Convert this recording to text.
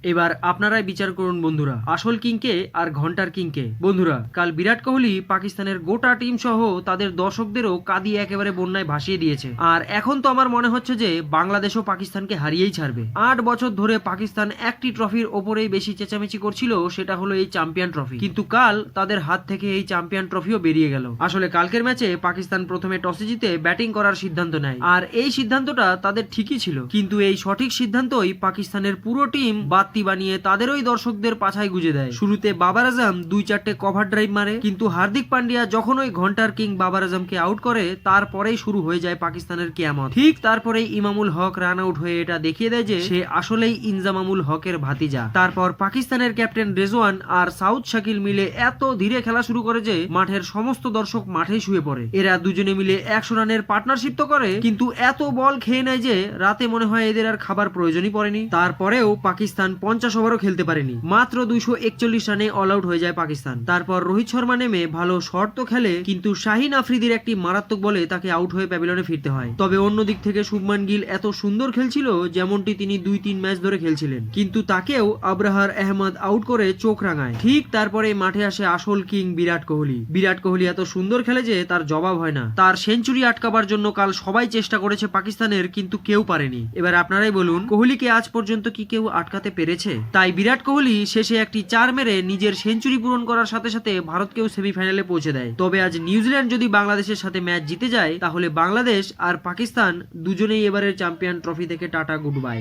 এবার আপনারাই বিচার করুন বন্ধুরা, আসল কিংকে আর ঘন্টার কিংকে। বন্ধুরা, কাল বিরাট কোহলি পাকিস্তানের গোটা টিম সহ তাদের দর্শকদেরও কাঁদিয়ে একেবারে বন্যায় ভাসিয়ে দিয়েছে। আর এখন তো আমার মনে হচ্ছে যে বাংলাদেশও পাকিস্তানকে হারিয়েই ছাড়বে। 8 বছর ধরে পাকিস্তান একটি ট্রফির ওপরেই বেশি চেঁচামেচি করছিল, সেটা হলো এই চ্যাম্পিয়ন ট্রফি। কিন্তু কাল তাদের হাত থেকে এই চ্যাম্পিয়ন ট্রফিও বেরিয়ে গেল। আসলে কালকের ম্যাচে পাকিস্তান প্রথমে টসে জিতে ব্যাটিং করার সিদ্ধান্ত নেয়, আর এই সিদ্ধান্তটা তাদের ঠিকই ছিল। কিন্তু এই সঠিক সিদ্ধান্তই পাকিস্তানের পুরো টিম বাতি বানিয়ে তাদেরই দর্শকদের পাছায় গুজে দেয়। শুরুতে বাবার আজম 2-4টে কভার ড্রাইভ মারে, কিন্তু হার্দিক পান্ডিয়া যখন ওই ঘন্টার কিং বাবার আজমকে আউট করে, তারপরেই শুরু হয়ে যায় পাকিস্তানের কিয়ামত। ঠিক তারপরেই ইমামুল হক রান আউট হয়ে এটা দেখিয়ে দেয় যে সে আসলেই ইনজামামুল হকের ভাতিজা। তারপর পাকিস্তানের ক্যাপ্টেন রেজওয়ান আর সাউথ শাকিল মিলে এত ধীরে খেলা শুরু করে যে মাঠের সমস্ত দর্শক মাঠেই শুয়ে পড়ে। এরা দুজনে মিলে 100 রানের পার্টনারশিপ তো করে, কিন্তু এত বল খেয়ে নেয় যে রাতে মনে হয় এদের আর খাবার প্রয়োজনই পড়েনি। তারপরেও পাকিস্তান 50 ওভারও খেলতে পারেনি, মাত্র 241 রানে অল আউট হয়ে যায় পাকিস্তান। তারপর রোহিত শর্মা নেমে ভালো শট তো খেলে, কিন্তু শাহিন আফ্রিদির একটি মারাত্মক বলে তাকে আউট হয়ে প্যাভিলিয়নে ফিরতে হয়। তবে অন্যদিক থেকে শুভমান গিল এত সুন্দর খেলছিল যেমনটি তিনি 2-3 ম্যাচ ধরে খেলছিলেন, কিন্তু তাকেও আবরাহার আহমদ আউট করে চোখ রাঙায়। ঠিক তারপরে মাঠে আসে আসল কিং বিরাট কোহলি। বিরাট কোহলি এত সুন্দর খেলে যে তার জবাব হয় না। তার সেঞ্চুরি আটকাবার জন্য কাল সবাই চেষ্টা করেছে পাকিস্তানের, কিন্তু কেউ পারেনি। এবার আপনারাই বলুন, কোহলিকে আজ পর্যন্ত কি কেউ আটকাতে পেরেছে? তাই বিরাট কোহলি শেষে একটি 4 মেরে নিজের সেঞ্চুরি পূরণ করার সাথে সাথে ভারতকেও সেমিফাইনালে পৌঁছে দেয়। তবে আজ নিউজিল্যান্ড যদি বাংলাদেশের সাথে ম্যাচ জিতে যায়, তাহলে বাংলাদেশ আর পাকিস্তান দুজনেই এবারের চ্যাম্পিয়ন ট্রফি থেকে টাটা গুড বাই।